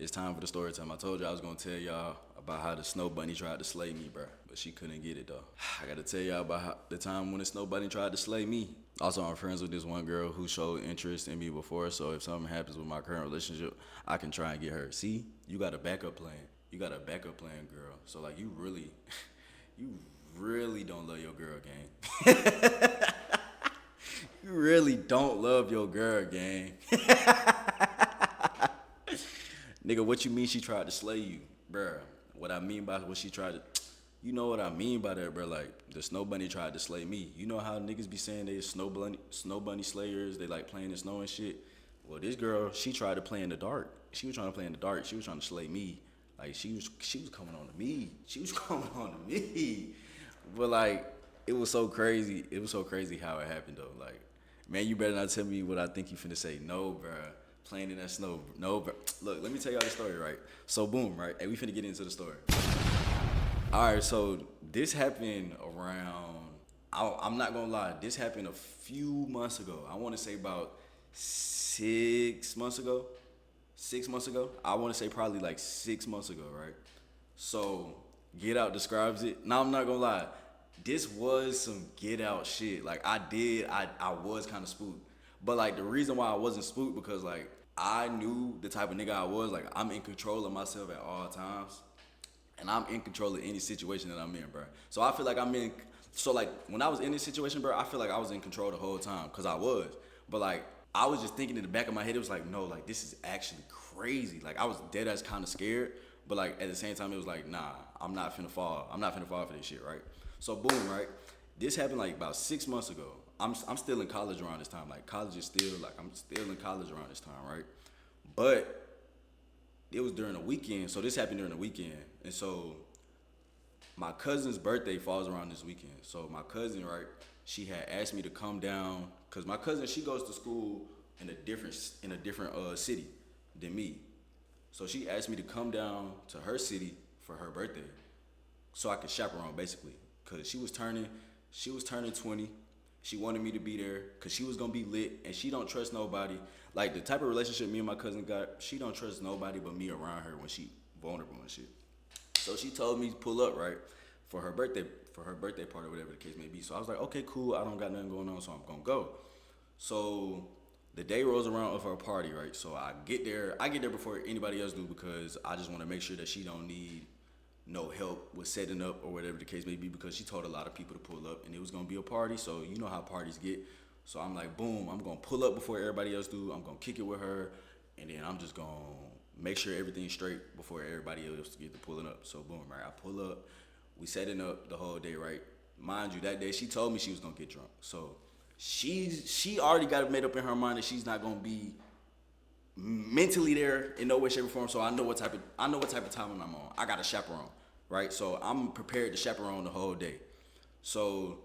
It's time for the story time. I told you I was gonna tell y'all about how the snow bunny tried to slay me, bro, but she couldn't get it though. I gotta tell y'all about the time when the snow bunny tried to slay me. Also, I'm friends with this one girl who showed interest in me before, so if something happens with my current relationship, I can try and get her. See, you got a backup plan. You got a backup plan, girl. So like, you really, you really don't love your girl, gang. You really don't love your girl, gang. Nigga, what you mean she tried to slay you, bruh? What I mean by what she tried to, you know what I mean by that, bruh? Like the snow bunny tried to slay me. You know how niggas be saying they snow bunny slayers? They like playing in snow and shit. Well, this girl, she tried to play in the dark. She was trying to play in the dark. She was trying to slay me. Like she was coming on to me. She was coming on to me. But like, it was so crazy. It was so crazy how it happened though. Like, man, you better not tell me what I think you finna say. No, bruh. Playing in that snow. No, bruh. Look, let me tell y'all the story, right? So boom, right? Hey, we finna get into the story. All right, so this happened around. I'm not gonna lie. This happened a few months ago. I want to say about 6 months ago. 6 months ago. I want to say probably like 6 months ago, right? So Get Out describes it. Now I'm not gonna lie. This was some Get Out shit. Like I was kind of spooked. But like the reason why I wasn't spooked because like I knew the type of nigga I was. Like I'm in control of myself at all times and I'm in control of any situation that I'm in, bro. So I feel like I'm in. So like when I was in this situation, bro, I feel like I was in control the whole time, cause I was. But like I was just thinking in the back of my head, it was like, no, like this is actually crazy. Like I was dead ass kind of scared, but like at the same time, it was like, nah, I'm not finna fall. I'm not finna fall for this shit, right? So boom, right? This happened like about 6 months ago. I'm still in college around this time. Like college is still like I'm still in college around this time, right? But it was during the weekend, so this happened during the weekend, and so my cousin's birthday falls around this weekend. So my cousin, right, she had asked me to come down because my cousin she goes to school in a different city than me. So she asked me to come down to her city for her birthday, so I could chaperone basically, cause she was turning 20. She wanted me to be there because she was gonna be lit, and she don't trust nobody. Like the type of relationship me and my cousin got, she don't trust nobody but me around her when she vulnerable and shit. So she told me to pull up right for her birthday party, whatever the case may be. So I was like, okay, cool. I don't got nothing going on, so I'm gonna go. So the day rolls around of her party, right? So I get there. I get there before anybody else do because I just want to make sure that she don't need no help with setting up or whatever the case may be because she told a lot of people to pull up and it was gonna be a party. So you know how parties get. So I'm like, boom, I'm gonna pull up before everybody else do. I'm gonna kick it with her, and then I'm just gonna make sure everything's straight before everybody else get to pulling up. So boom, right? I pull up. We setting up the whole day, right? Mind you, that day she told me she was gonna get drunk. So she already got it made up in her mind that she's not gonna be mentally there in no way, shape, or form. So I know what type of time I'm on. I got a chaperone, right? So I'm prepared to chaperone the whole day. So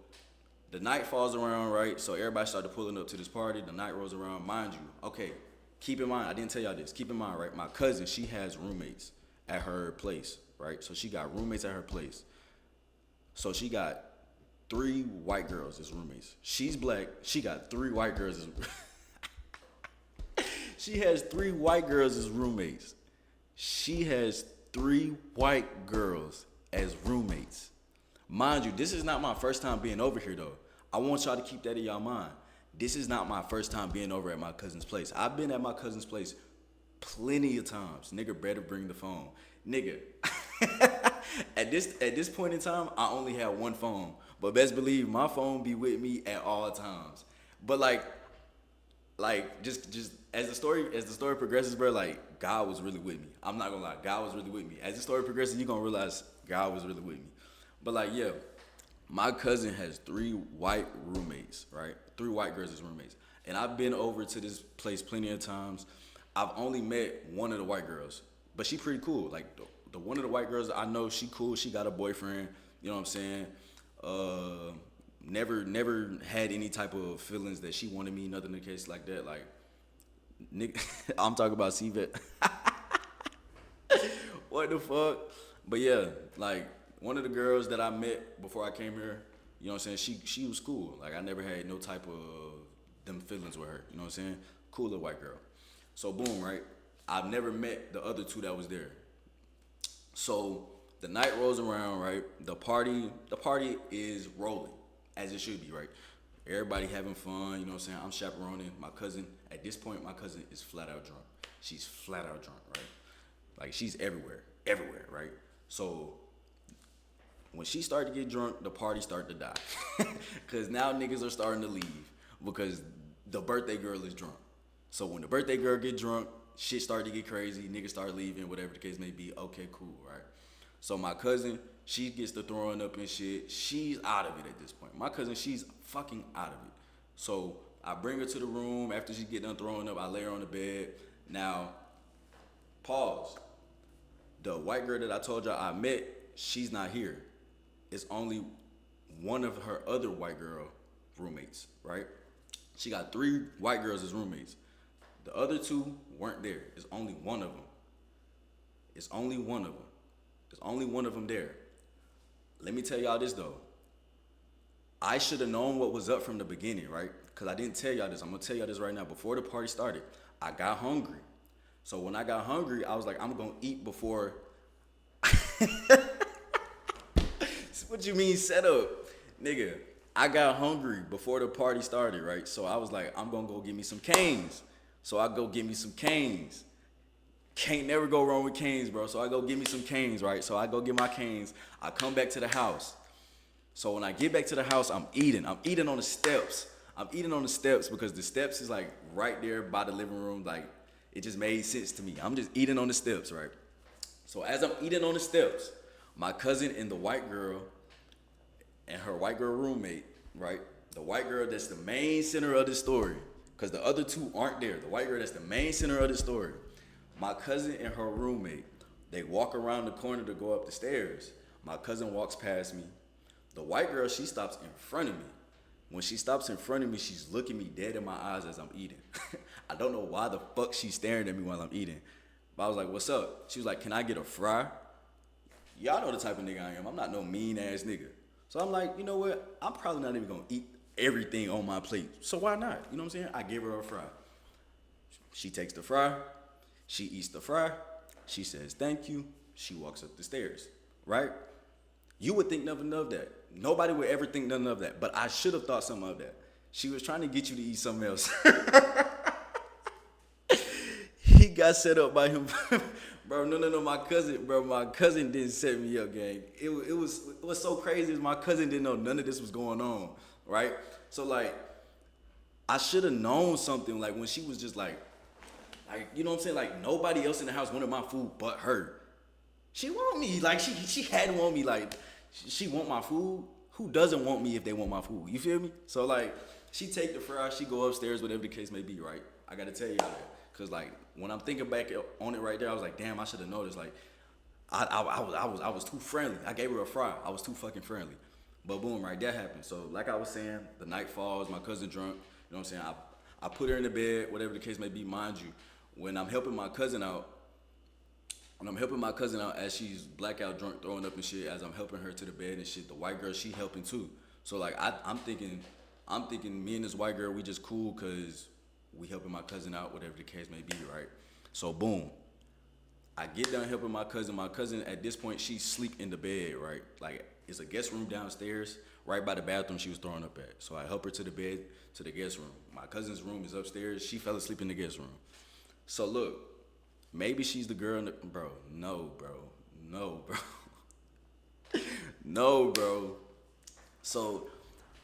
the night falls around, right? So everybody started pulling up to this party. The night rolls around, mind you. Okay, keep in mind, I didn't tell y'all this. Keep in mind, right? My cousin, she has roommates at her place, right? So she got roommates at her place. So she got three white girls as roommates. She's black. She got three white girls as she has three white girls as roommates. She has three white girls as roommates. Mind you, this is not my first time being over here though. I want y'all to keep that in y'all mind. This is not my first time being over at my cousin's place. I've been at my cousin's place plenty of times. Nigga better bring the phone. Nigga. at this point in time, I only have one phone. But best believe my phone be with me at all times. But like just as the story progresses, bro, like God was really with me. I'm not gonna lie, God was really with me. As the story progresses, you gonna realize God was really with me. But like, yeah, my cousin has three white roommates, right? Three white girls as roommates. And I've been over to this place plenty of times. I've only met one of the white girls, but she pretty cool. Like the one of the white girls I know, she cool. She got a boyfriend. You know what I'm saying? Uh, never had any type of feelings that she wanted me. Nothing in the case like that. Like, Nick, I'm talking about CVET. What the fuck? But yeah, like one of the girls that I met before I came here, you know what I'm saying? She was cool. Like I never had no type of them feelings with her. You know what I'm saying? Cool little white girl. So boom, right? I've never met the other two that was there. So the night rolls around, right? The party is rolling, as it should be, right? Everybody having fun, you know what I'm saying? I'm chaperoning my cousin. At this point, my cousin is flat out drunk. She's flat out drunk, right? Like she's everywhere, everywhere, right? So when she started to get drunk, the party started to die. Cause now niggas are starting to leave because the birthday girl is drunk. So when the birthday girl get drunk, shit started to get crazy. Niggas start leaving, whatever the case may be. Okay, cool, right? So my cousin, she gets to throwing up and shit. She's out of it at this point. My cousin, she's fucking out of it. So I bring her to the room after she get done throwing up. I lay her on the bed. Now, pause. The white girl that I told y'all I met, she's not here. It's only one of her other white girl roommates, right? She got 3 white girls as roommates. The other 2 weren't there. It's only one of them. It's only one of them. There's only one of them there. Let me tell y'all this though. I should have known what was up from the beginning, right? Because I didn't tell y'all this. I'm going to tell y'all this right now. Before the party started, I got hungry. So when I got hungry, I was like, I'm going to eat before. What you mean set up? Nigga, I got hungry before the party started, right? So I was like, I'm going to go get me some canes. So I go get me some canes. Can't never go wrong with canes, bro. So I go get me some canes, right? So I go get my canes. I come back to the house. So when I get back to the house, I'm eating. I'm eating on the steps. I'm eating on the steps because the steps is like right there by the living room. Like it just made sense to me. I'm just eating on the steps, right? So as I'm eating on the steps, my cousin and the white girl and her white girl roommate, right? The white girl that's the main center of the story, because the other 2 aren't there. The white girl that's the main center of the story. My cousin and her roommate, they walk around the corner to go up the stairs. My cousin walks past me. The white girl, she stops in front of me. When she stops in front of me, she's looking me dead in my eyes as I'm eating. I don't know why the fuck she's staring at me while I'm eating. But I was like, what's up? She was like, can I get a fry? Y'all know the type of nigga I am. I'm not no mean ass nigga. So I'm like, you know what? I'm probably not even gonna eat everything on my plate. So why not? You know what I'm saying? I give her a fry. She takes the fry. She eats the fry. She says thank you. She walks up the stairs, right? You would think nothing of that. Nobody would ever think nothing of that. But I should have thought something of that. She was trying to get you to eat something else. He got set up by him. Bro, no, my cousin didn't set me up, gang. It was so crazy is my cousin didn't know none of this was going on, right? So like, I should have known something like when she was just like, you know what I'm saying? Like nobody else in the house wanted my food but her. She want me, like she had to want me, like she want my food. Who doesn't want me if they want my food? You feel me? So like, she take the fry, she go upstairs, whatever the case may be, right? I gotta tell y'all that. Cause like when I'm thinking back on it right there, I was like, damn, I should have noticed. Like, I was too friendly. I gave her a fry. I was too fucking friendly. But boom, right, that happened. So like I was saying, the night falls. My cousin drunk. You know what I'm saying? I put her in the bed, whatever the case may be. Mind you, when I'm helping my cousin out, as she's blackout drunk, throwing up and shit, as I'm helping her to the bed and shit, the white girl, she helping too. So like I'm thinking me and this white girl, we just cool cause we helping my cousin out, whatever the case may be, right? So boom, I get done helping my cousin. My cousin at this point, she's sleep in the bed, right? Like it's a guest room downstairs, right by the bathroom she was throwing up at. So I help her to the bed, to the guest room. My cousin's room is upstairs. She fell asleep in the guest room. So look, maybe she's the girl, bro. No, bro. No, bro. So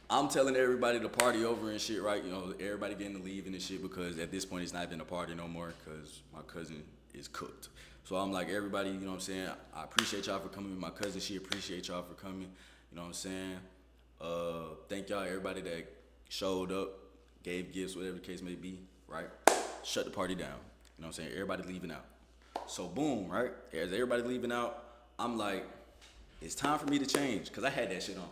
I'm telling everybody to party over and shit, right? You know, everybody getting to leave and shit because at this point it's not even a party no more because my cousin is cooked. So I'm like, everybody, you know what I'm saying? I appreciate y'all for coming. My cousin, she appreciate y'all for coming. You know what I'm saying? Thank y'all, everybody that showed up, gave gifts, whatever the case may be, right? Shut the party down. You know what I'm saying? Everybody leaving out. So boom, right? As everybody leaving out, I'm like, it's time for me to change because I had that shit on.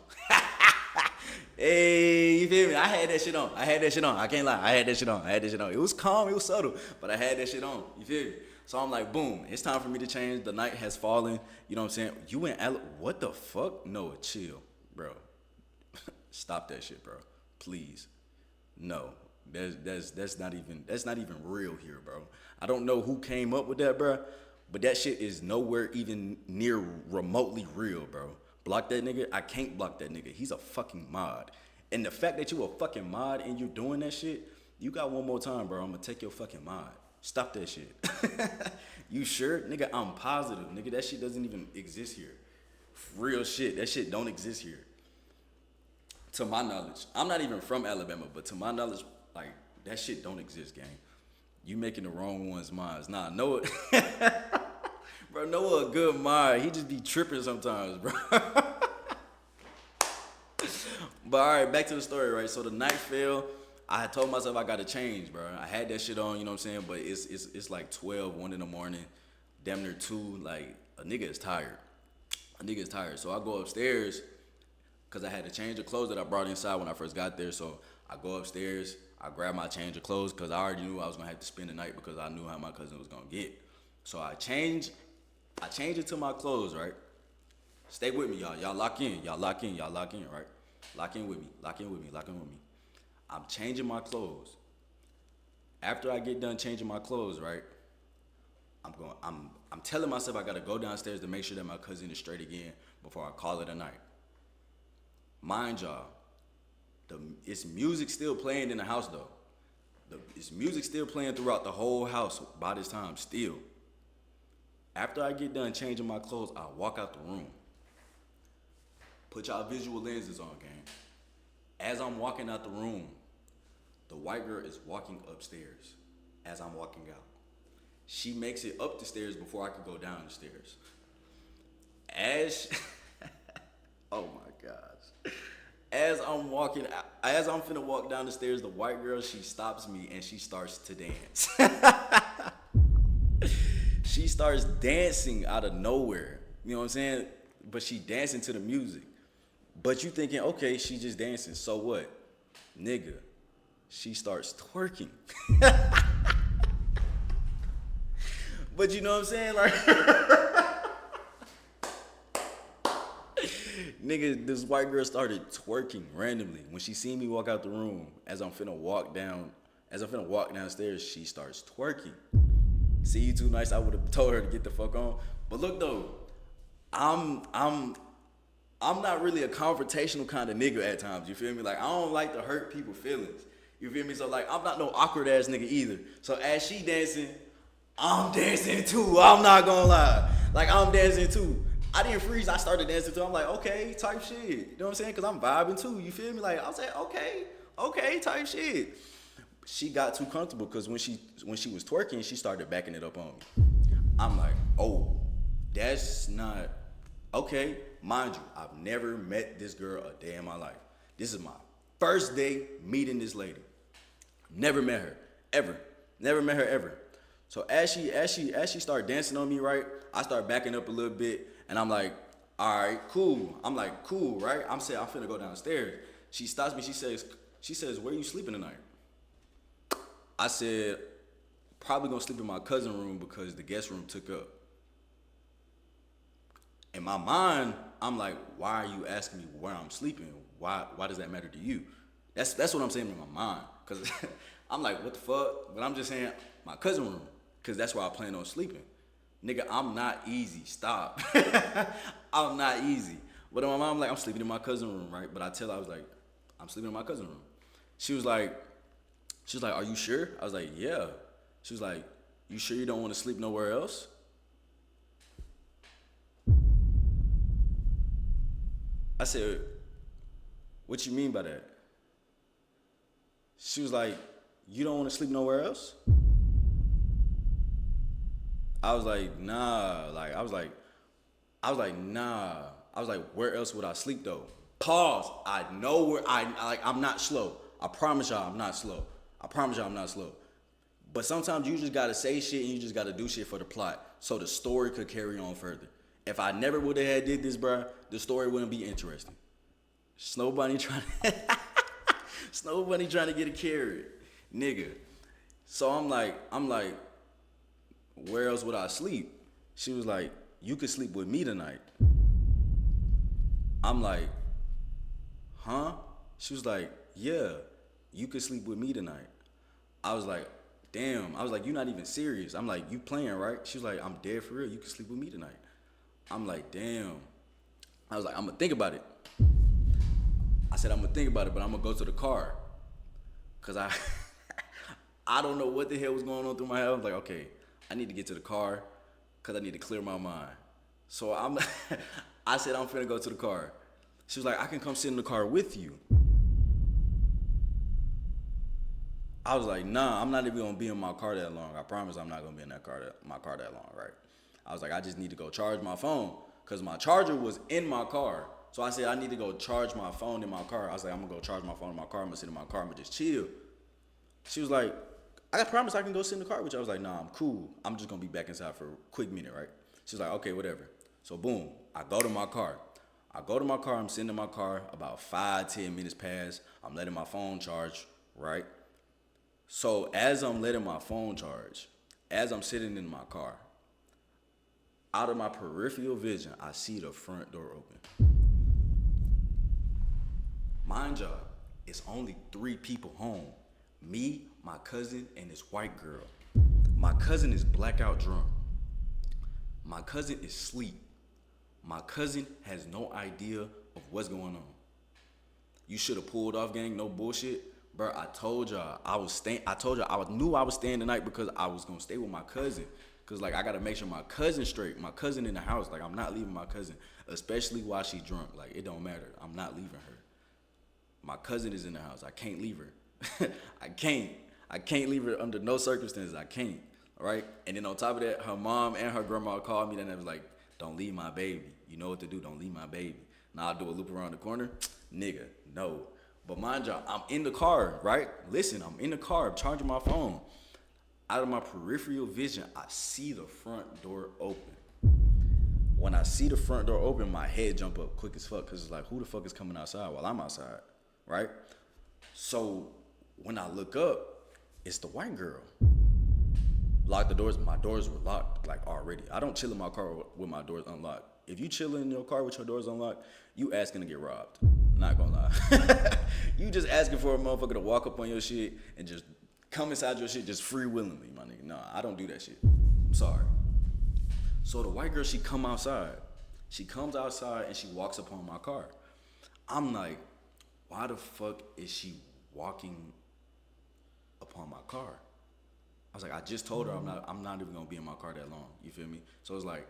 Hey, you feel me? I had that shit on. I can't lie. I had that shit on. It was calm. It was subtle. But I had that shit on. You feel me? So I'm like, boom. It's time for me to change. The night has fallen. You know what I'm saying? You in what the fuck? No, chill, bro. Stop that shit, bro. Please. No. That's not even real here, bro. I don't know who came up with that, bro, but that shit is nowhere even near remotely real, bro. Block that nigga. I can't block that nigga. He's a fucking mod. And the fact that you a fucking mod and you doing that shit, you got one more time, bro. I'm gonna take your fucking mod. Stop that shit. You sure? Nigga, I'm positive. Nigga, that shit doesn't even exist here. Real shit. That shit don't exist here. To my knowledge. I'm not even from Alabama, but to my knowledge, like, that shit don't exist, gang. You making the wrong ones mods. Nah, Noah, bro, Noah a good mod. He just be tripping sometimes, bro. But all right, back to the story, right? So the night fell. I had told myself I gotta change, bro. I had that shit on, you know what I'm saying? But it's like 12, 1 in the morning, damn near 2. Like, a nigga is tired. A nigga is tired. So I go upstairs because I had to change the clothes that I brought inside when I first got there. So I go upstairs, I grab my change of clothes because I already knew I was gonna have to spend the night because I knew how my cousin was gonna get. So I change it to my clothes, right? Stay with me, y'all. Y'all lock in. Y'all lock in. Y'all lock in, right? Lock in with me. Lock in with me. Lock in with me. I'm changing my clothes. After I get done changing my clothes, right? I'm telling myself I gotta go downstairs to make sure that my cousin is straight again before I call it a night. Mind y'all, it's music still playing in the house though. It's music still playing throughout the whole house by this time still. After I get done changing my clothes, I walk out the room. Put y'all visual lenses on, gang. As I'm walking out the room, the white girl is walking upstairs as I'm walking out. She makes it up the stairs before I could go down the stairs. Oh my gosh. As I'm finna walk down the stairs, the white girl, she stops me and she starts to dance. She starts dancing out of nowhere. You know what I'm saying? But she dancing to the music. But you thinking, okay, she just dancing. So what? Nigga, she starts twerking. But you know what I'm saying? Like, nigga, this white girl started twerking randomly. When she seen me walk out the room, as I'm finna walk downstairs, she starts twerking. See, you too nice, I would have told her to get the fuck on. But look though, I'm not really a confrontational kind of nigga at times, you feel me? Like, I don't like to hurt people's feelings. You feel me? So like, I'm not no awkward ass nigga either. So as she dancing, I'm dancing too. I'm not gonna lie. Like, I'm dancing too. I didn't freeze. I started dancing too. I'm like, okay, type shit. You know what I'm saying? Because I'm vibing too. You feel me? Like, I was like, okay, type shit. She got too comfortable because when she was twerking, she started backing it up on me. I'm like, oh, that's not okay. Mind you, I've never met this girl a day in my life. This is my first day meeting this lady. Never met her ever. Never met her ever. So as she started dancing on me, right, I start backing up a little bit, and I'm like, all right, cool. I'm like, cool, right? I'm saying I'm finna go downstairs. She stops me. She says, where you sleeping tonight? I said, probably gonna sleep in my cousin's room because the guest room took up. In my mind, I'm like, why are you asking me where I'm sleeping? Why does that matter to you? That's what I'm saying in my mind. Cause I'm like, what the fuck? But I'm just saying my cousin's room, cause that's where I plan on sleeping. Nigga, I'm not easy. Stop. I'm not easy. But in my mind, I'm like, I'm sleeping in my cousin's room, right? But I tell her, I was like, I'm sleeping in my cousin's room. She was like, are you sure? I was like, yeah. She was like, you sure you don't want to sleep nowhere else? I said, what you mean by that? She was like, you don't want to sleep nowhere else? I was like, nah. I was like, nah. I was like, where else would I sleep though? Pause. I know where I'm not slow. I promise y'all I'm not slow. But sometimes you just gotta say shit and you just gotta do shit for the plot so the story could carry on further. If I never would have had did this, bruh, the story wouldn't be interesting. Snow Bunny trying to get a carrot, nigga. So I'm like, where else would I sleep? She was like, you could sleep with me tonight. I'm like, huh? She was like, yeah, you could sleep with me tonight. I was like, damn. I was like, you not even serious. I'm like, you playing, right? She was like, I'm dead for real. You can sleep with me tonight. I'm like, damn. I was like, I'm gonna think about it. I said, I'm gonna think about it, but I'm gonna go to the car. Cause I I don't know what the hell was going on through my head. I was like, okay, I need to get to the car because I need to clear my mind. So I said, I'm finna go to the car. She was like, I can come sit in the car with you. I was like, nah, I'm not even gonna be in my car that long. I promise I'm not gonna be in my car that long, right? I was like, I just need to go charge my phone because my charger was in my car. So I said, I need to go charge my phone in my car. I was like, I'm gonna go charge my phone in my car. I'm gonna sit in my car. I'm gonna just chill. She was like, I promise I can go sit in the car with you. I was like, nah, I'm cool. I'm just gonna be back inside for a quick minute, right? She was like, okay, whatever. So boom, I go to my car. I'm sitting in my car, about 5, 10 minutes pass. I'm letting my phone charge, right? So as I'm letting my phone charge, as I'm sitting in my car, out of my peripheral vision, I see the front door open. Mind y'all, it's only 3 people home. Me, my cousin, and this white girl. My cousin is blackout drunk. My cousin is asleep. My cousin has no idea of what's going on. You should have pulled off, gang. No bullshit, bro. I told y'all I was staying. I told y'all I knew I was staying tonight because I was gonna stay with my cousin. Cause like I gotta make sure my cousin's straight. My cousin in the house. Like I'm not leaving my cousin, especially while she drunk. Like it don't matter. I'm not leaving her. My cousin is in the house. I can't leave her. I can't. I can't leave her under no circumstances. I can't. All right. And then on top of that, her mom and her grandma called me and they was like, "Don't leave my baby. You know what to do. Don't leave my baby." Now I'll do a loop around the corner. Nigga, no. But mind y'all, I'm in the car, right? Listen, I'm in the car, I'm charging my phone. Out of my peripheral vision, I see the front door open. When I see the front door open, my head jump up quick as fuck because it's like, who the fuck is coming outside while I'm outside, right? So when I look up, it's the white girl. Lock the doors. My doors were locked like already. I don't chill in my car with my doors unlocked. If you chill in your car with your doors unlocked, you asking to get robbed. Not gonna lie. You just asking for a motherfucker to walk up on your shit and just come inside your shit just free willingly, my nigga. Nah, I don't do that shit. I'm sorry. So the white girl, she come outside. She comes outside and she walks up on my car. I'm like, why the fuck is she walking upon my car? I was like, I just told her I'm not even gonna be in my car that long. You feel me? So it's like,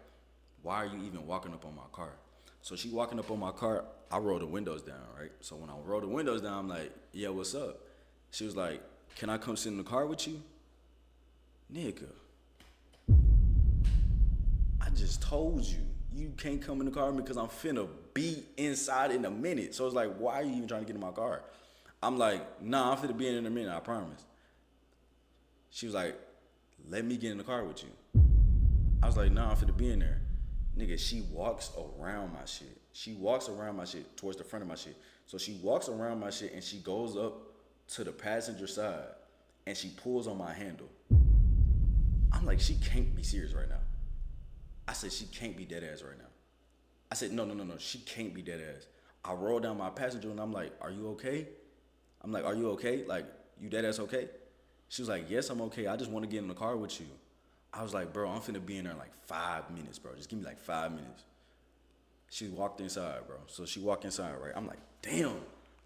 why are you even walking up on my car? So she walking up on my car, I roll the windows down, right? So when I roll the windows down, I'm like, yeah, what's up? She was like, can I come sit in the car with you? Nigga, I just told you, you can't come in the car with me because I'm finna be inside in a minute. So it's like, why are you even trying to get in my car? I'm like, nah, I'm finna be in a minute, I promise. She was like, let me get in the car with you. I was like, nah, I'm finna be in there. Nigga, she walks around my shit. She walks around my shit towards the front of my shit. So she walks around my shit and she goes up to the passenger side and she pulls on my handle. I'm like, she can't be serious right now. I said, she can't be dead ass right now. I said, no, she can't be dead ass. I roll down my passenger and I'm like, are you okay? I'm like, are you okay? Like, you dead ass okay? She was like, yes, I'm okay. I just want to get in the car with you. I was like, bro, I'm finna be in there in like 5 minutes, bro. Just give me like 5 minutes. She walked inside, bro. So she walked inside, right? I'm like, damn.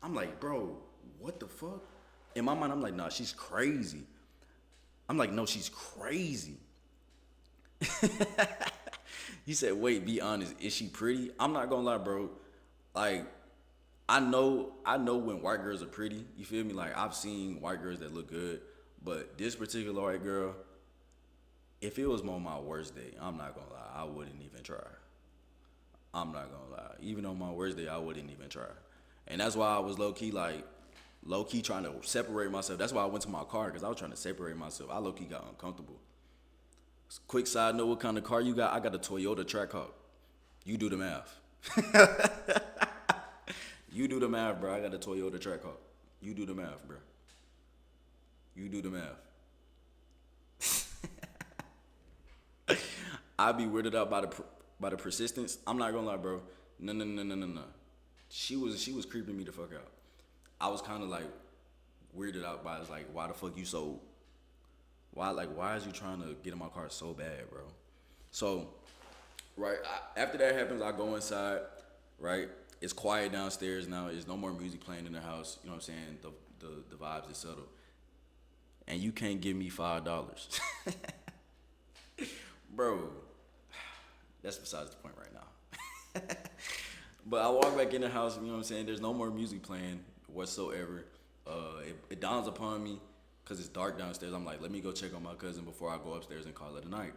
I'm like, bro, what the fuck? In my mind, I'm like, nah, she's crazy. I'm like, no, she's crazy. He said, wait, be honest. Is she pretty? I'm not gonna lie, bro. Like, I know when white girls are pretty. You feel me? Like, I've seen white girls that look good. But this particular white girl, if it was on my worst day, I'm not gonna lie, I wouldn't even try. I'm not gonna lie. Even on my worst day, I wouldn't even try. And that's why I was low-key trying to separate myself. That's why I went to my car, because I was trying to separate myself. I low-key got uncomfortable. Quick side note, what kind of car you got? I got a Toyota Trackhawk. You do the math. You do the math, bro. I got a Toyota Trackhawk. You do the math, bro. You do the math. I be weirded out by the persistence. I'm not gonna lie, bro. No. She was creeping me the fuck out. I was kind of like weirded out by it's like, why the fuck you so why is you trying to get in my car so bad, bro? So, right, after that happens, I go inside, right? It's quiet downstairs now. There's no more music playing in the house. You know what I'm saying? The vibes is settled. And you can't give me $5. Bro, that's besides the point right now. But I walk back in the house, you know what I'm saying? There's no more music playing whatsoever. It dawns upon me, because it's dark downstairs. I'm like, let me go check on my cousin before I go upstairs and call it a night.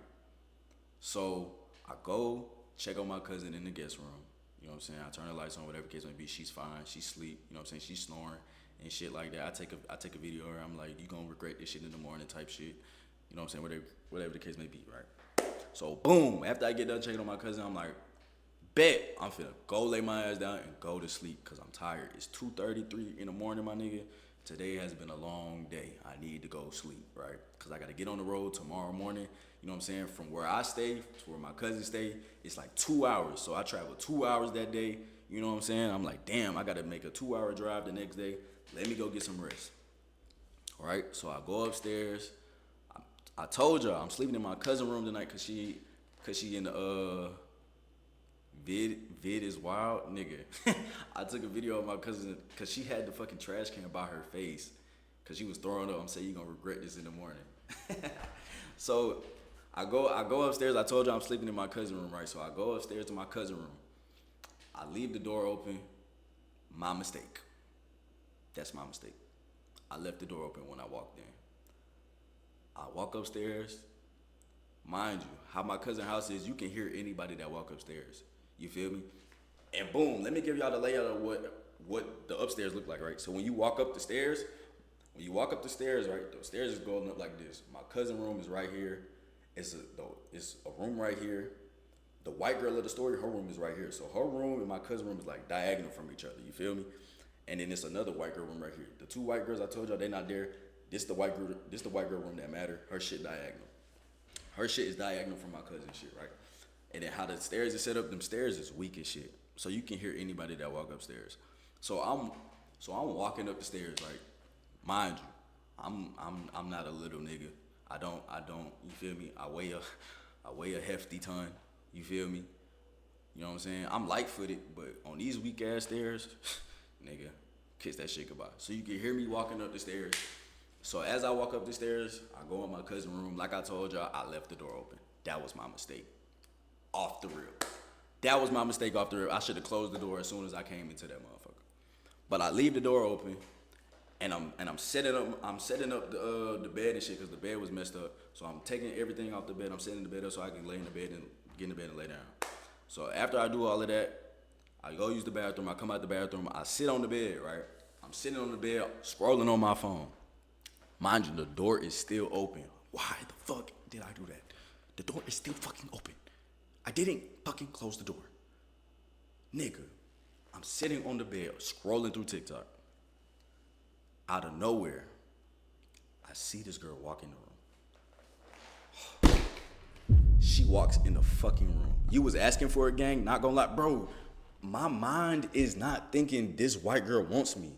So I go check on my cousin in the guest room. You know what I'm saying? I turn the lights on, whatever case may be. She's fine. She's asleep. You know what I'm saying? She's snoring and shit like that. I take a video of her. I'm like, you gonna regret this shit in the morning type shit. You know what I'm saying? Whatever the case may be, right? So boom, after I get done checking on my cousin, I'm like, bet I'm finna go lay my ass down and go to sleep because I'm tired. It's 2:33 in the morning, my nigga. Today has been a long day. I need to go sleep, right? Because I got to get on the road tomorrow morning. You know what I'm saying? From where I stay to where my cousin stay, it's like 2 hours. So I travel 2 hours that day. You know what I'm saying? I'm like, damn, I got to make a 2-hour drive the next day. Let me go get some rest. All right? So I go upstairs. I told y'all I'm sleeping in my cousin's room tonight because she in the vid is wild, nigga. I took a video of my cousin because she had the fucking trash can by her face because she was throwing up. I'm saying you gonna regret this in the morning. So I go upstairs. I told you I'm sleeping in my cousin room, right? So I go upstairs to my cousin room. I leave the door open. My mistake. That's my mistake. I left the door open when I walked in. I walk upstairs. Mind you, how my cousin's house is, you can hear anybody that walk upstairs. You feel me? And boom, let me give y'all the layout of what the upstairs look like, right? So when you walk up the stairs, right, the stairs is going up like this. My cousin room is right here. It's a room right here. The white girl of the story, her room is right here. So her room and my cousin room is like diagonal from each other. You feel me? And then it's another white girl room right here. The two white girls I told y'all they not there. This the white girl room that matter. Her shit diagonal. Her shit is diagonal from my cousin's shit, right? And then how the stairs is set up, them stairs is weak as shit. So you can hear anybody that walk upstairs. So I'm walking up the stairs, right? Mind you, I'm not a little nigga. I don't, you feel me? I weigh a hefty ton. You feel me? You know what I'm saying? I'm light-footed, but on these weak ass stairs, nigga, kiss that shit goodbye. So you can hear me walking up the stairs. So as I walk up the stairs, I go in my cousin's room. Like I told y'all, I left the door open. That was my mistake. Off the rip. That was my mistake off the rip. I should have closed the door as soon as I came into that motherfucker. But I leave the door open, and I'm setting up the bed and shit because the bed was messed up. So I'm taking everything off the bed. I'm setting the bed up so I can lay in the bed and get in the bed and lay down. So after I do all of that, I go use the bathroom. I come out the bathroom. I sit on the bed, right? I'm sitting on the bed scrolling on my phone. Mind you, the door is still open. Why the fuck did I do that? The door is still fucking open. I didn't fucking close the door. Nigga, I'm sitting on the bed scrolling through TikTok. Out of nowhere, I see this girl walk in the room. She walks in the fucking room. You was asking for a gang, not gonna lie. Bro, my mind is not thinking this white girl wants me.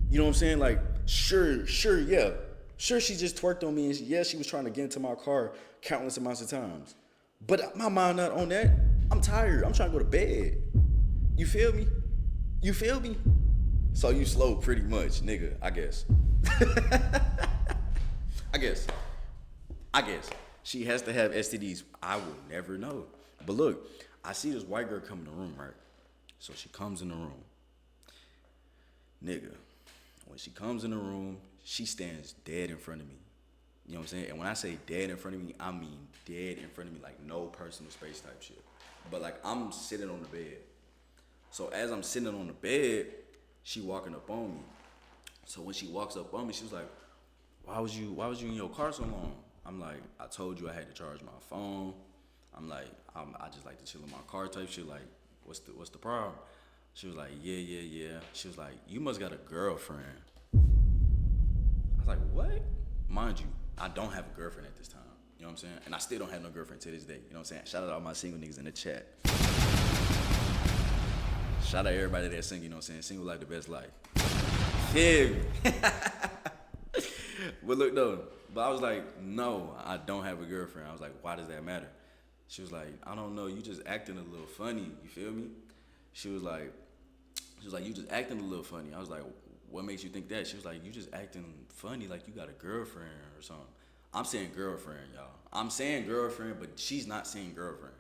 You know what I'm saying? Like, sure, yeah. Sure, she just twerked on me, and she was trying to get into my car countless amounts of times. But my mind not on that. I'm tired. I'm trying to go to bed. You feel me? You feel me? So you slow pretty much, nigga, I guess. I guess. She has to have STDs. I will never know. But look, I see this white girl come in the room, right? So she comes in the room. Nigga, when she comes in the room, she stands dead in front of me. You know what I'm saying? And when I say dead in front of me, I mean dead in front of me, like no personal space type shit. But like I'm sitting on the bed. So as I'm sitting on the bed, she walking up on me. So when she walks up on me, she was like, why was you in your car so long? I'm like, I told you I had to charge my phone. I'm like, I just like to chill in my car type shit. Like, what's the problem? She was like, yeah. She was like, you must got a girlfriend. I was like, what? Mind you, I don't have a girlfriend at this time. You know what I'm saying? And I still don't have no girlfriend to this day. You know what I'm saying? Shout out to all my single niggas in the chat. Shout out everybody that's single, you know what I'm saying? Single life, the best life. Yeah. But look though, but I was like, no, I don't have a girlfriend. I was like, why does that matter? She was like, I don't know, you just acting a little funny. You feel me? She was like, she was like, you just acting a little funny. I was like, what makes you think that? She was like, you just acting funny like you got a girlfriend or something. I'm saying girlfriend, y'all. I'm saying girlfriend, but she's not saying girlfriend.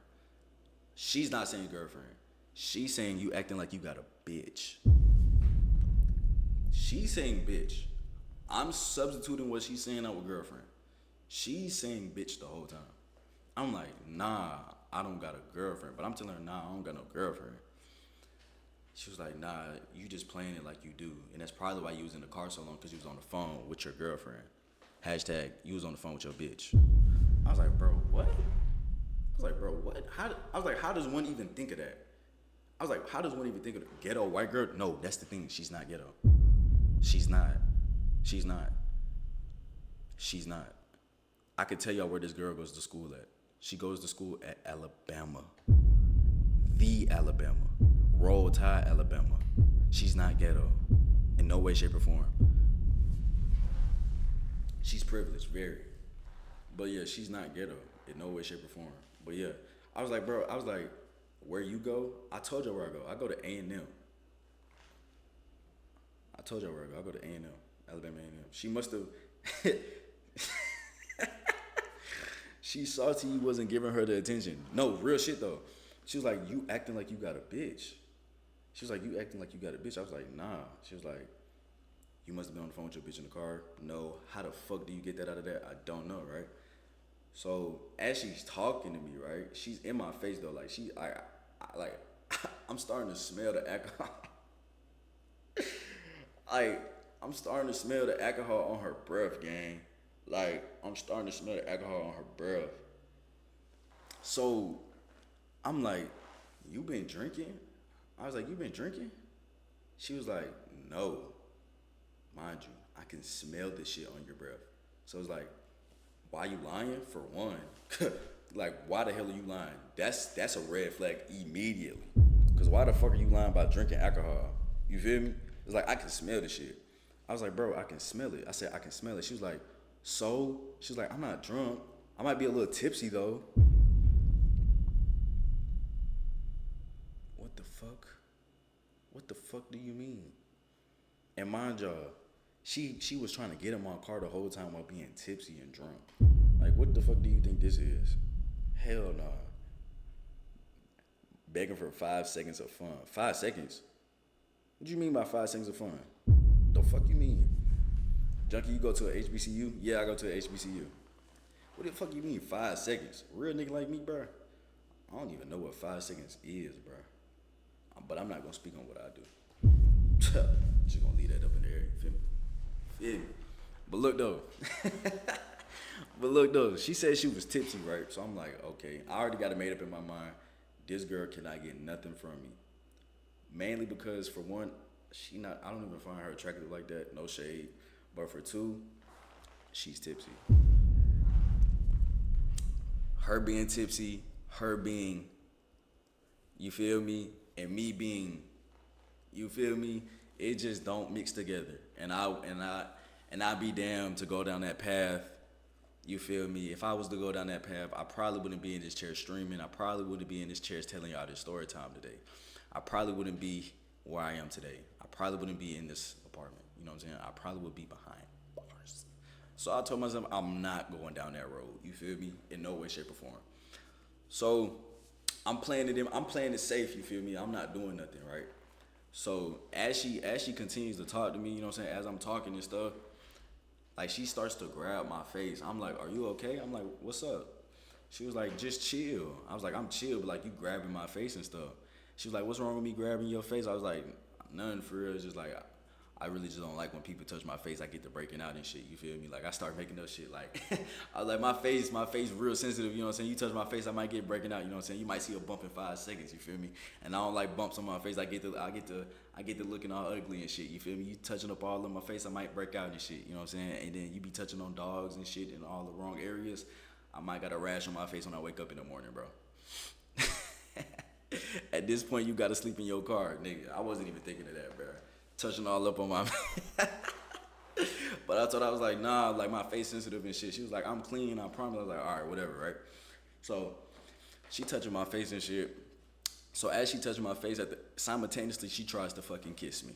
She's not saying girlfriend. She's saying you acting like you got a bitch. She's saying bitch. I'm substituting what she's saying out with girlfriend. She's saying bitch the whole time. I'm like, nah, I don't got a girlfriend. But I'm telling her, nah, I don't got no girlfriend. She was like, nah, you just playing it like you do. And that's probably why you was in the car so long, because you was on the phone with your girlfriend. Hashtag, you was on the phone with your bitch. I was like, bro, what? I was like, bro, what? I was like, how does one even think of that? I was like, how does one even think of it? Ghetto white girl? No, that's the thing. She's not ghetto. She's not. She's not. She's not. I could tell y'all where this girl goes to school at. She goes to school at Alabama. The Alabama. Roll Tide, Alabama. She's not ghetto. In no way, shape, or form. She's privileged, very. But yeah, she's not ghetto in no way, shape, or form. But yeah, I was like, bro, I was like, where you go? I told you where I go. I go to A&M. I told you where I go. I go to A&M, Alabama A&M. She must have. She salty you wasn't giving her the attention. No, real shit though. She was like, you acting like you got a bitch. She was like, you acting like you got a bitch. I was like, nah. She was like, you must have been on the phone with your bitch in the car. No. How the fuck do you get that out of that? I don't know, right? So as she's talking to me, right, she's in my face though. Like I like, I'm starting to smell the alcohol. Like, I'm starting to smell the alcohol on her breath, gang. Like, I'm starting to smell the alcohol on her breath. So I'm like, you been drinking? I was like, you been drinking? She was like, no. Mind you, I can smell this shit on your breath. So it's like, why you lying? For one, like, why the hell are you lying? That's a red flag immediately. Cause why the fuck are you lying about drinking alcohol? You feel me? It's like I can smell the shit. I was like, bro, I can smell it. I said I can smell it. She was like, so? She was like, I'm not drunk. I might be a little tipsy though. What the fuck? What the fuck do you mean? And mind y'all, she was trying to get in my car the whole time while being tipsy and drunk. Like, what the fuck do you think this is? Hell nah. Begging for 5 seconds of fun. 5 seconds? What do you mean by 5 seconds of fun? The fuck you mean? Junkie, you go to a HBCU? Yeah, I go to a HBCU. What the fuck you mean 5 seconds? Real nigga like me, bro. I don't even know what 5 seconds is, bro. But I'm not gonna speak on what I do. Just gonna leave that up in the air. You feel me? Feel me? But look though. But look though, she said she was tipsy, right? So I'm like, okay, I already got it made up in my mind. This girl cannot get nothing from me. Mainly because for one, I don't even find her attractive like that, no shade. But for two, she's tipsy. Her being tipsy, her being, you feel me, and me being, you feel me, it just don't mix together. And I be damned to go down that path. You feel me? If I was to go down that path, I probably wouldn't be in this chair streaming. I probably wouldn't be in this chair telling y'all this story time today. I probably wouldn't be where I am today. I probably wouldn't be in this apartment. You know what I'm saying? I probably would be behind bars. So I told myself I'm not going down that road. You feel me? In no way, shape, or form. So I'm playing it. I'm playing it safe. You feel me? I'm not doing nothing, right? So as she continues to talk to me, you know what I'm saying? As I'm talking and stuff, like she starts to grab my face. I'm like, "Are you okay?" I'm like, "What's up?" She was like, "Just chill." I was like, "I'm chill, but like you grabbing my face and stuff." She was like, "What's wrong with me grabbing your face?" I was like, "Nothing for real. It's just like I really just don't like when people touch my face. I get to breaking out and shit. You feel me? Like I start making up shit. Like I was like my face real sensitive. You know what I'm saying? You touch my face, I might get breaking out. You know what I'm saying? You might see a bump in 5 seconds. You feel me? And I don't like bumps on my face. I get to looking all ugly and shit. You feel me? You touching up all of my face, I might break out and shit. You know what I'm saying? And then you be touching on dogs and shit in all the wrong areas. I might got a rash on my face when I wake up in the morning, bro. At this point, you gotta sleep in your car, nigga. I wasn't even thinking of that, bro. Touching all up on my but But I told her, I was like, nah, like my face sensitive and shit. She was like, I'm clean, I promise. I was like, all right, whatever, right? So she touching my face and shit. So as she touching my face, simultaneously she tries to fucking kiss me.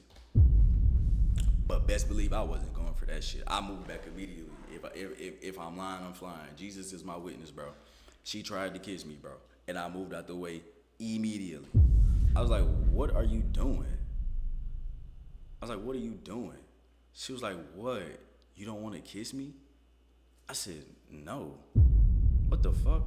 But best believe I wasn't going for that shit. I moved back immediately. If I'm lying, I'm flying. Jesus is my witness, bro. She tried to kiss me, bro, and I moved out the way immediately. I was like, "What are you doing?" I was like, "What are you doing?" She was like, "What? You don't want to kiss me?" I said, "No." What the fuck?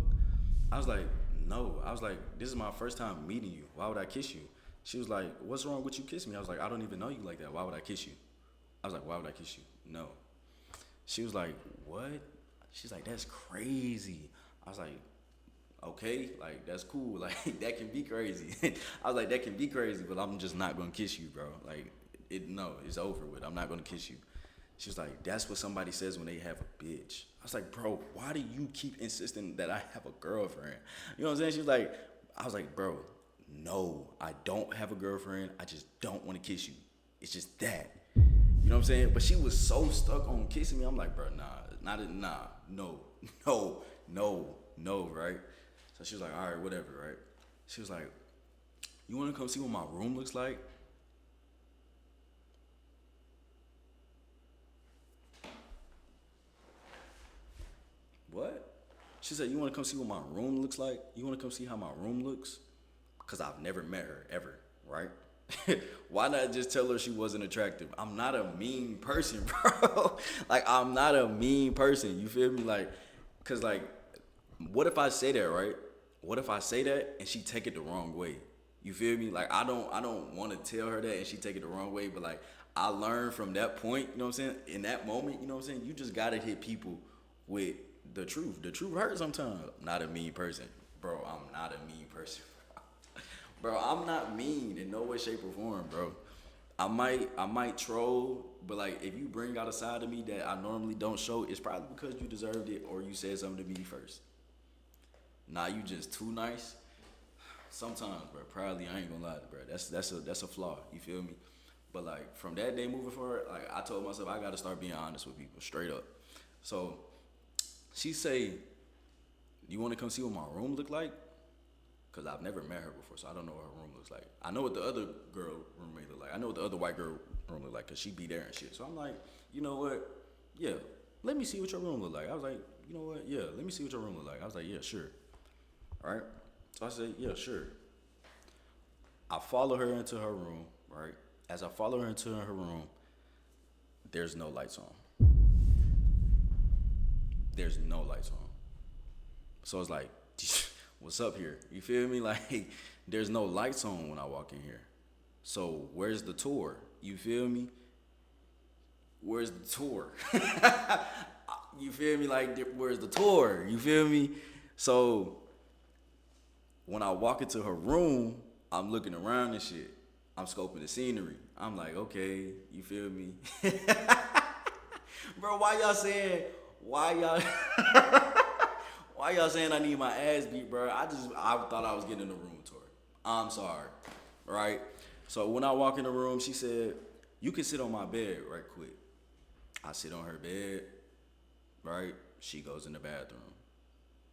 I was like, "No." I was like, "This is my first time meeting you. Why would I kiss you?" She was like, "What's wrong with you kissing me?" I was like, "I don't even know you like that. Why would I kiss you?" I was like, "Why would I kiss you?" No. She was like, "What?" She's like, "That's crazy." I was like, "Okay, like that's cool. Like that can be crazy." I was like, "That can be crazy, but I'm just not gonna kiss you, bro. Like, no, it's over with. I'm not gonna kiss you." She was like, "That's what somebody says when they have a bitch." I was like, "Bro, why do you keep insisting that I have a girlfriend?" You know what I'm saying? She was like, I was like, "Bro, no, I don't have a girlfriend. I just don't want to kiss you. It's just that." You know what I'm saying? But she was so stuck on kissing me. I'm like, "Bro, nah, no, no, right?" So she was like, "All right, whatever, right?" She was like, "You want to come see what my room looks like?" What? She said, "You want to come see what my room looks like? You want to come see how my room looks?" Because I've never met her, ever, right? Why not just tell her she wasn't attractive? I'm not a mean person, bro. Like, I'm not a mean person. You feel me? Like, because, like, what if I say that, right? What if I say that and she take it the wrong way? You feel me? Like, I don't want to tell her that and she take it the wrong way, but like I learned from that point, you know what I'm saying? In that moment, you know what I'm saying? You just gotta hit people with the truth. The truth hurts sometimes. I'm not a mean person. Bro, I'm not a mean person. Bro, I'm not mean in no way, shape, or form, bro. I might troll, but like if you bring out a side of me that I normally don't show, it's probably because you deserved it or you said something to me first. Nah, you just too nice. Sometimes, bro. Probably I ain't gonna lie, bro. That's a flaw. You feel me? But like from that day moving forward, like I told myself I gotta start being honest with people, straight up. So she say, "You want to come see what my room look like?" Cause I've never met her before, so I don't know what her room looks like. I know what the other girl room may look like. I know what the other white girl room look like, cause she be there and shit. So I'm like, you know what? Yeah, let me see what your room look like. I was like, you know what? Yeah, let me see what your room look like. I was like, yeah, sure. All right. So I said, yeah, sure. I follow her into her room. Right. As I follow her into her room, there's no lights on. There's no lights on. So it's like, what's up here? You feel me? Like, there's no lights on when I walk in here. So where's the tour? You feel me? Where's the tour? You feel me? Like, where's the tour? You feel me? So when I walk into her room, I'm looking around and shit. I'm scoping the scenery. I'm like, okay, you feel me? Bro, why y'all saying, why y'all, why y'all saying I need my ass beat, bro? I thought I was getting a room tour. I'm sorry, right? So when I walk in the room, she said, "You can sit on my bed right quick." I sit on her bed, right? She goes in the bathroom.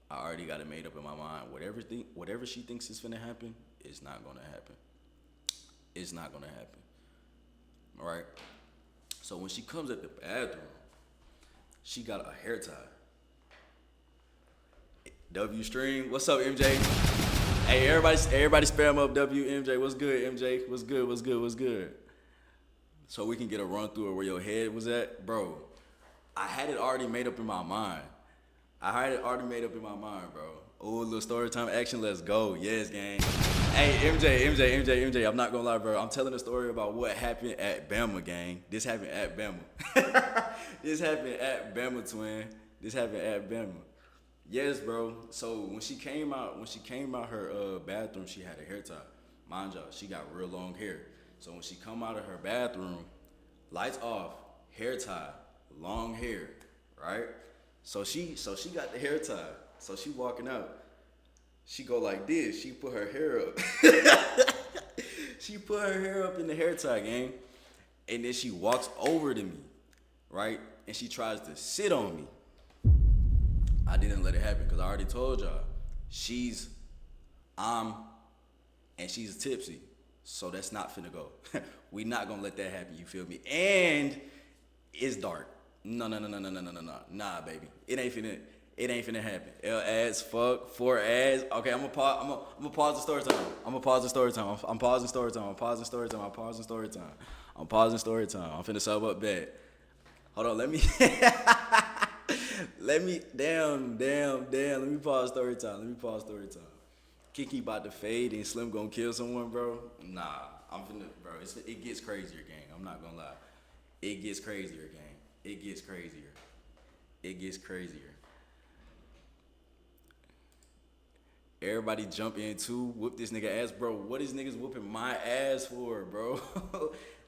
I already got it made up in my mind. Whatever she thinks is finna happen, it's not gonna happen. It's not gonna happen, all right? So when she comes at the bathroom, she got a hair tie. W Stream, what's up, MJ? Hey, everybody spam up WMJ. What's good, MJ? What's good? What's good? What's good? So we can get a run through of where your head was at, bro. I had it already made up in my mind. I had it already made up in my mind, bro. Oh, little story time action. Let's go. Yes, gang. Hey, MJ. I'm not gonna lie, bro. I'm telling a story about what happened at Bama, gang. This happened at Bama. This happened at Bama, twin. This happened at Bama. Yes, bro. So when she came out her bathroom, she had a hair tie. Mind y'all, she got real long hair. So when she come out of her bathroom, lights off, hair tie, long hair, right? So she got the hair tie. So she walking out. She go like this. She put her hair up. She put her hair up in the hair tie, gang. And then she walks over to me, right? and she tries to sit on me. I didn't let it happen because I already told y'all she's I'm and she's tipsy. So that's not finna go. We not gonna let that happen, you feel me? And it's dark. No, no, no, no, no, no, no, no, no. Nah, baby. It ain't finna happen. L ads, fuck, 4 ads. Okay, I'm gonna pause the story time. I'm gonna pause the story time. I'm pausing story time. I'm pausing story time. I'm pausing story time. I'm pausing story time. I'm finna sub up bed. Hold on, let me let me pause story time. Let me pause story time. Kiki about to fade and Slim gonna kill someone, bro. Nah, I'm finna, bro. It gets crazier, gang. I'm not gonna lie. It gets crazier, gang. It gets crazier. It gets crazier. Everybody jump in too, whoop this nigga ass, bro. What is niggas whooping my ass for, bro?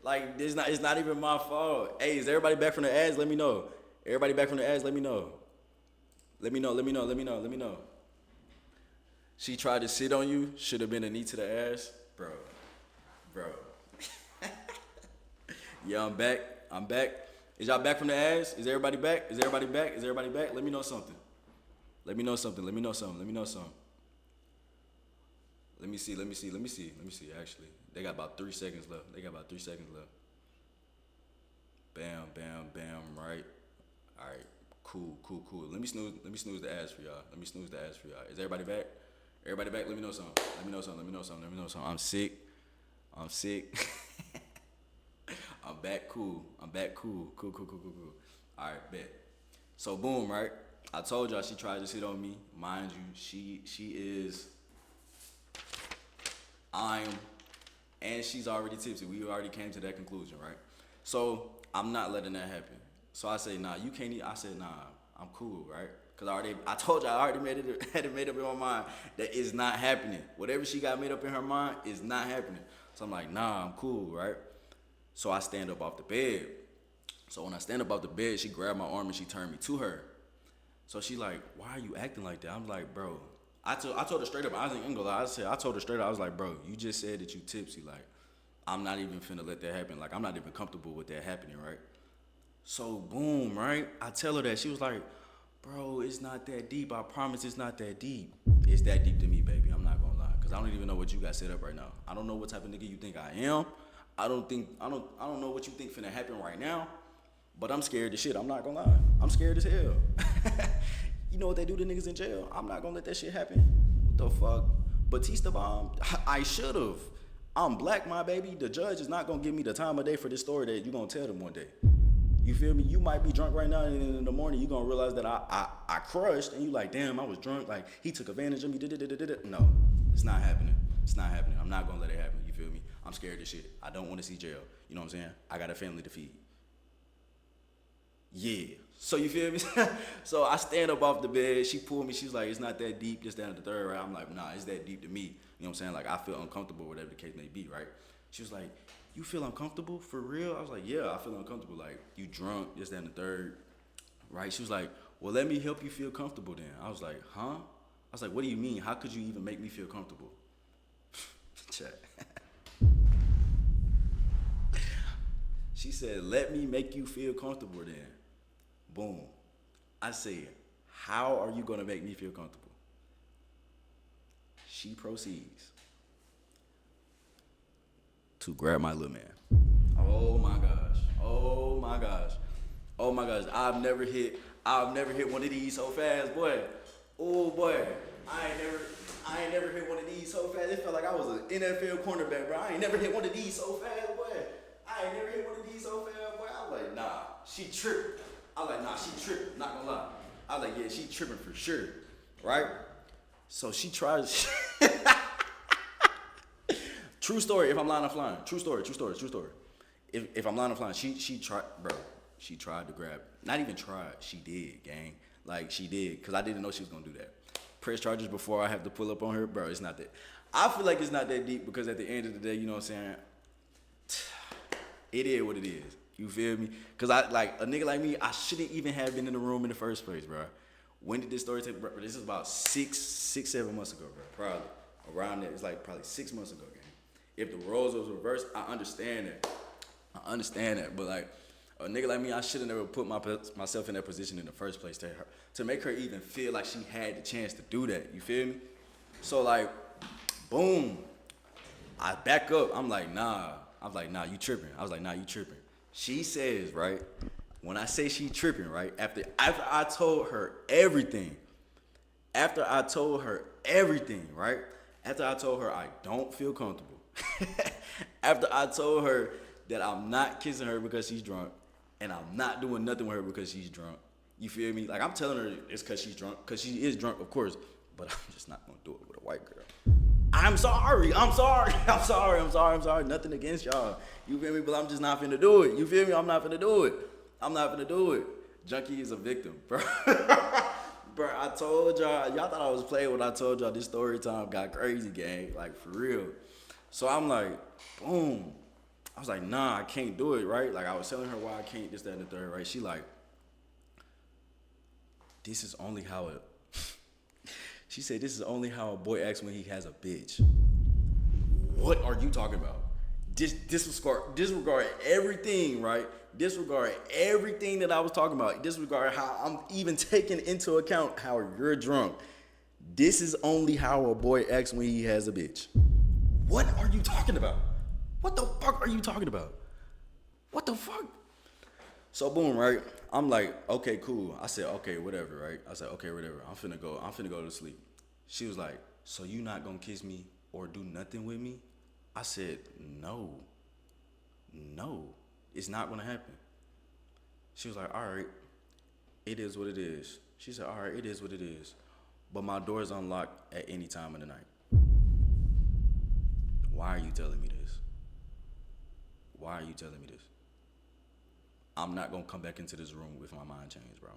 Like, it's not even my fault. Hey, is everybody back from the ads? Let me know. Everybody back from the ads? Let me know. Let me know. Let me know. Let me know. Let me know. She tried to sit on you. Should have been a knee to the ass, bro. Yeah, I'm back. I'm back. Is y'all back from the ass? Is everybody back? Is everybody back? Is everybody back? Let me know something. Let me know something. Let me know something. Let me know something. Let me see. Let me see. Let me see. Let me see. Actually, they got about 3 seconds left. They got about 3 seconds left. Bam, bam, bam. Right. All right. Cool, cool, cool. Let me snooze. Let me snooze the ads for y'all. Let me snooze the ads for y'all. Is everybody back? Everybody back? Let me know something. Let me know something. Let me know something. Let me know something. I'm sick. I'm sick. I'm back. Cool. I'm back. Cool. Cool. Cool. Cool. Cool. Cool. All right. Bet. So boom. Right. I told y'all she tried to sit on me. Mind you, she is. And she's already tipsy. We already came to that conclusion, right? So I'm not letting that happen. So I say, nah, you can't eat. I said, nah, I'm cool, right? Cause I told you, I already had it made up in my mind that it's not happening. Whatever she got made up in her mind is not happening. So I'm like, nah, I'm cool, right? So I stand up off the bed. So when I stand up off the bed, she grabbed my arm and she turned me to her. So she like, why are you acting like that? I'm like, bro. I told her straight up. I ain't gonna lie. I told her straight up. I was like, bro, you just said that you tipsy. Like, I'm not even finna let that happen. Like, I'm not even comfortable with that happening, right? So boom, right? I tell her that. She was like, bro, it's not that deep. I promise it's not that deep. It's that deep to me, baby. I'm not gonna lie. Cause I don't even know what you got set up right now. I don't know what type of nigga you think I am. I don't know what you think finna happen right now. But I'm scared as shit. I'm not gonna lie. I'm scared as hell. You know what they do to niggas in jail? I'm not gonna let that shit happen. What the fuck? Batista bomb? I should've. I'm black, my baby. The judge is not gonna give me the time of day for this story that you gonna tell them one day. You feel me? You might be drunk right now, and in the morning you gonna realize that I crushed, and you like, damn, I was drunk. Like he took advantage of me. No, it's not happening. It's not happening. I'm not gonna let it happen. You feel me? I'm scared of shit. I don't want to see jail. You know what I'm saying? I got a family to feed. Yeah. So you feel me? So I stand up off the bed. She pulled me. She's like, it's not that deep. Just down at the third, right? I'm like, nah, it's that deep to me. You know what I'm saying? Like, I feel uncomfortable, whatever the case may be, right? She was like, you feel uncomfortable for real? I was like, yeah, I feel uncomfortable. Like, you drunk, just down the third, right? She was like, well, let me help you feel comfortable then. I was like, huh? I was like, what do you mean? How could you even make me feel comfortable? Chat. She said, let me make you feel comfortable then. Boom. I said, how are you gonna make me feel comfortable? She proceeds to grab my little man. Oh my gosh. Oh my gosh. Oh my gosh. I've never hit one of these so fast, boy. Oh boy. I ain't never hit one of these so fast. It felt like I was an NFL cornerback, bro. I ain't never hit one of these so fast, boy. I ain't never hit one of these so fast, boy. I was like, nah, she tripping. I was like, nah, she tripping, not gonna lie. I was like, yeah, she tripping for sure, right? So she tries. True story, if I'm lying, I'm flying. True story. If I'm lying, I'm flying. She tried, bro, she tried to grab, not even tried, she did, gang. Like, she did, because I didn't know she was gonna do that. Press charges before I have to pull up on her, bro, it's not that. I feel like it's not that deep, because at the end of the day, you know what I'm saying? It is what it is. You feel me? Cause a nigga like me, I shouldn't even have been in the room in the first place, bro. When did this story take? Bro, this is about 7 months ago, bro. Probably around there. It's like probably 6 months ago, gang. If the roles was reversed, I understand that. But like, A nigga like me, I should have never put myself in that position in the first place to make her even feel like she had the chance to do that. You feel me? So like, boom, I back up. I'm like, nah. I was like, nah, you tripping. I was like, nah, you tripping. She says, right, when I say she tripping, right, after I told her everything, after I told her everything, right, after I told her I don't feel comfortable, after I told her that I'm not kissing her because she's drunk, and I'm not doing nothing with her because she's drunk. You feel me? Like I'm telling her it's because she's drunk, because she is drunk, of course, but I'm just not gonna do it with a white girl. I'm sorry. I'm sorry. I'm sorry. I'm sorry. I'm sorry. Nothing against y'all. You feel me? But I'm just not finna do it. You feel me? I'm not finna do it. I'm not finna do it. Junkie is a victim, bro. Bro, I told y'all thought I was playing when I told y'all this story time got crazy, gang. Like, for real. So I'm like, boom. I was like, nah, I can't do it, right? Like, I was telling her why I can't, this, that, and the third, right? She like, this is only how it, she said, this is only how a boy acts when he has a bitch. What are you talking about? Disregard everything, right? Disregard everything that I was talking about. Disregard how I'm even taking into account how you're drunk. This is only how a boy acts when he has a bitch. What are you talking about? What the fuck are you talking about? What the fuck? So boom, right? I'm like, okay, cool. I said, okay, whatever, right? I said, okay, whatever. I'm finna go to sleep. She was like, so you not gonna kiss me or do nothing with me? I said, no, it's not gonna happen. She was like, all right, it is what it is. She said, all right, it is what it is. But my door is unlocked at any time of the night. Why are you telling me this? Why are you telling me this? I'm not gonna come back into this room with my mind changed, bro.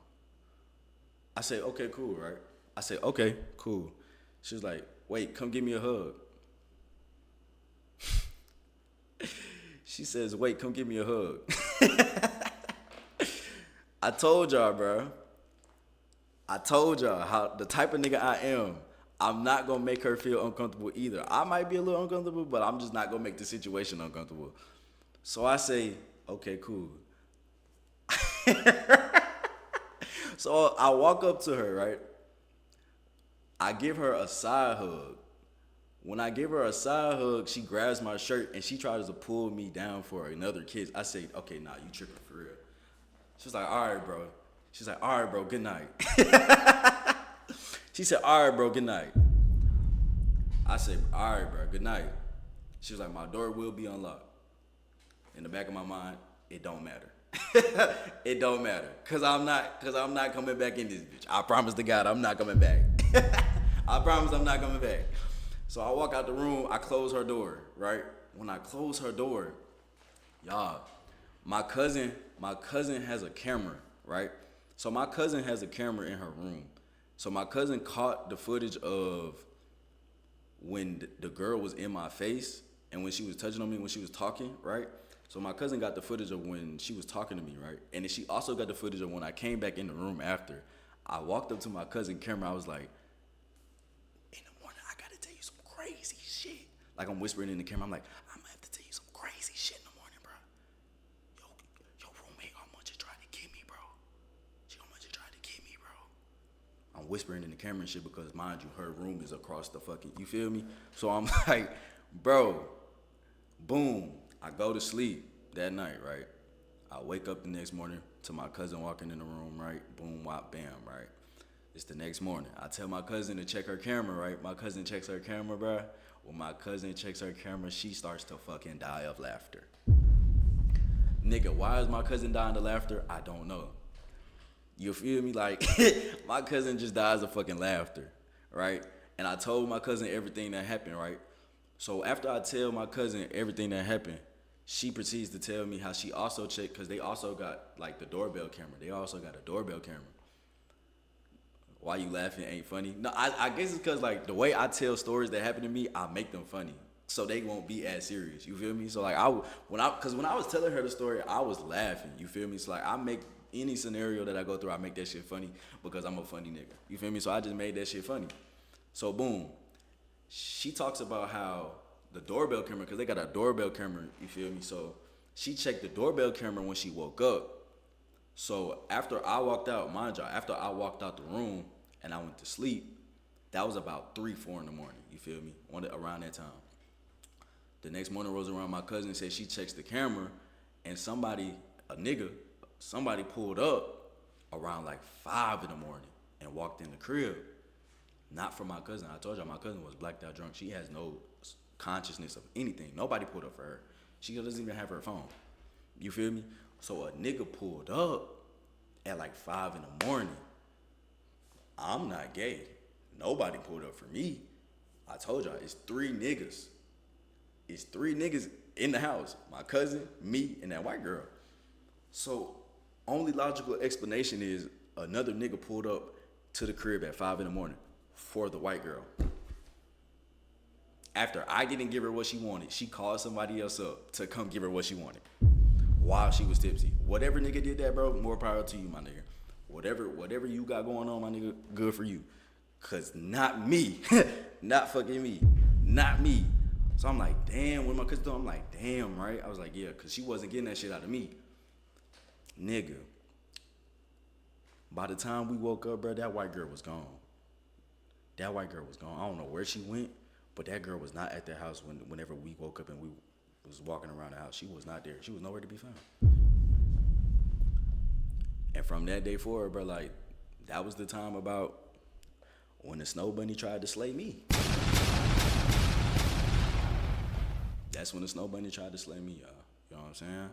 I said, okay, cool, right? I said, okay, cool. She was like, wait, come give me a hug. She says, wait, come give me a hug. I told y'all, bro. I told y'all how the type of nigga I am. I'm not gonna make her feel uncomfortable either. I might be a little uncomfortable, but I'm just not gonna make the situation uncomfortable. So I say, okay, cool. So I walk up to her, right? I give her a side hug. When I give her a side hug, she grabs my shirt and she tries to pull me down for another kiss. I say, okay, nah, you tripping for real. She's like, all right, bro. She's like, all right, bro, good night. She said, all right, bro, good night. I said, all right, bro, good night. She was like, my door will be unlocked. In the back of my mind, it don't matter. It don't matter. Cause I'm not coming back in this bitch. I promise to God I'm not coming back. I promise I'm not coming back. So I walk out the room, I close her door, right? When I close her door, y'all, my cousin has a camera, right? So my cousin has a camera in her room. So my cousin caught the footage of when the girl was in my face and when she was touching on me when she was talking, right? So my cousin got the footage of when she was talking to me, right? And then she also got the footage of when I came back in the room after. I walked up to my cousin camera, I was like, in the morning, I gotta tell you some crazy shit. Like I'm whispering in the camera, I'm like, I'm gonna have to tell you some crazy shit in the morning, bro. Your roommate almost just tried to kill me, bro. She almost just tried to kill me, bro. I'm whispering in the camera and shit because, mind you, her room is across the fucking, you feel me? So I'm like, bro, boom. I go to sleep that night, right? I wake up the next morning to my cousin walking in the room, right? Boom, wop, bam, right? It's the next morning. I tell my cousin to check her camera, right? My cousin checks her camera, bro. When my cousin checks her camera, she starts to fucking die of laughter. Nigga, why is my cousin dying of laughter? I don't know. You feel me? Like, my cousin just dies of fucking laughter, right? And I told my cousin everything that happened, right? So after I tell my cousin everything that happened, she proceeds to tell me how she also checked, because they also got, like, the doorbell camera. They also got a doorbell camera. Why you laughing ain't funny? No, I guess it's because, like, the way I tell stories that happen to me, I make them funny. So they won't be as serious. You feel me? So, like, when I was telling her the story, I was laughing. You feel me? So, like, I make any scenario that I go through, I make that shit funny because I'm a funny nigga. You feel me? So I just made that shit funny. So, boom. She talks about how the doorbell camera, because they got a doorbell camera, you feel me? So She checked the doorbell camera when she woke up. So after I walked out, mind you, after I walked out the room and I went to sleep, that was about 3, 4 in the morning. You feel me? Around that time. The next morning rolls around, my cousin said she checks the camera and somebody pulled up around like 5 in the morning and walked in the crib. Not for my cousin. I told y'all my cousin was blacked out drunk. She has no consciousness of anything. Nobody pulled up for her. She doesn't even have her phone. You feel me? So a nigga pulled up at like 5 in the morning. I'm not gay. Nobody pulled up for me. I told y'all, it's 3 niggas. It's 3 niggas in the house. My cousin, me, and that white girl. So only logical explanation is another nigga pulled up to the crib at 5 in the morning for the white girl. After I didn't give her what she wanted, she called somebody else up to come give her what she wanted while she was tipsy. Whatever nigga did that, bro, more power to you, my nigga. Whatever you got going on, my nigga, good for you. Cause not me. Not fucking me. Not me. So I'm like, damn, when my cousin told me, I'm like, damn, right? I was like, yeah, cause she wasn't getting that shit out of me. Nigga. By the time we woke up, bro, that white girl was gone. That white girl was gone. I don't know where she went, but that girl was not at the house whenever we woke up and we was walking around the house. She was not there. She was nowhere to be found. And from that day forward, bro, like, that was the time about when the snow bunny tried to slay me. That's when the snow bunny tried to slay me, y'all. You know what I'm saying?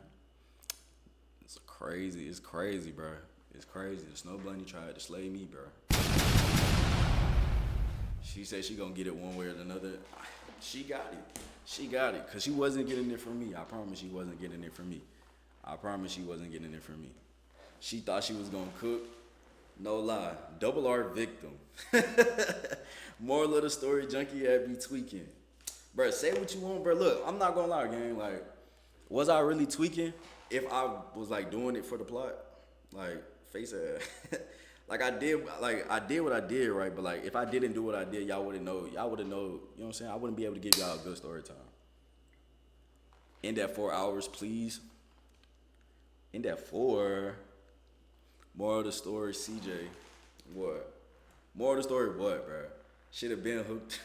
It's crazy, bro. It's crazy. The snow bunny tried to slay me, bro. She said she gonna get it one way or another. She got it. Cause she wasn't getting it from me. I promise she wasn't getting it from me. She thought she was gonna cook. No lie. Double R victim. Moral of the story, junkie had be tweaking. Bro, say what you want, bro. Look, I'm not gonna lie, gang. Like, was I really tweaking if I was like doing it for the plot? Like, face ass. Like I did what I did, right? But like if I didn't do what I did, y'all wouldn't know. You know what I'm saying? I wouldn't be able to give y'all a good story time. In that 4 hours, please. In that 4. Moral of the story, CJ. What? Moral of the story, what, bro? Should have been hooked.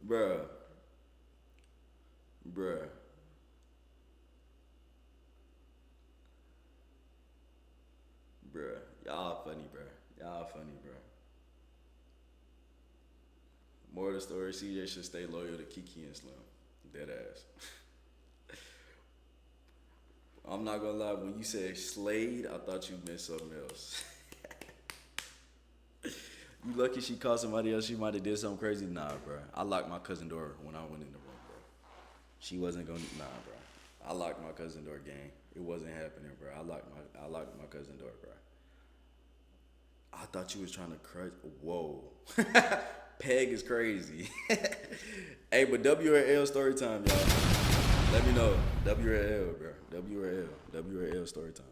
Bruh. Y'all funny, bro. Moral of the story, CJ should stay loyal to Kiki and Slim. Dead ass. I'm not gonna lie, when you said Slade, I thought you meant something else. You lucky she called somebody else, she might have did something crazy. Nah, bro. I locked my cousin door when I went in the room, bro. She wasn't gonna, nah, bro. I locked my cousin door, gang. It wasn't happening, bro. I locked my cousin door, bro. I thought you was trying to crush. Whoa. Peg is crazy. Hey, but W or L story time, y'all. Let me know. W or L, bro. W or L story time.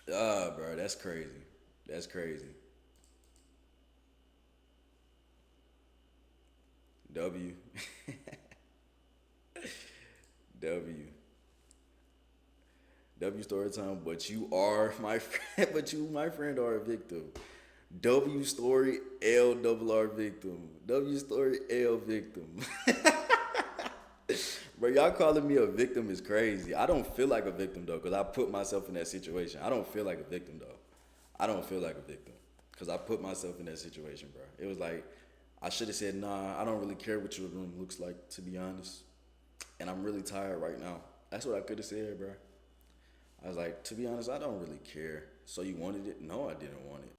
Bro, that's crazy. W. W story time, but you are my friend, my friend, are a victim. W story, L double R victim. W story, L victim. Bro, y'all calling me a victim is crazy. I don't feel like a victim, though, because I put myself in that situation. I don't feel like a victim, though. Because I put myself in that situation, bro. It was like, I should have said, nah, I don't really care what your room looks like, to be honest. And I'm really tired right now. That's what I could have said, bro. I was like, to be honest, I don't really care. So you wanted it? No, I didn't want it.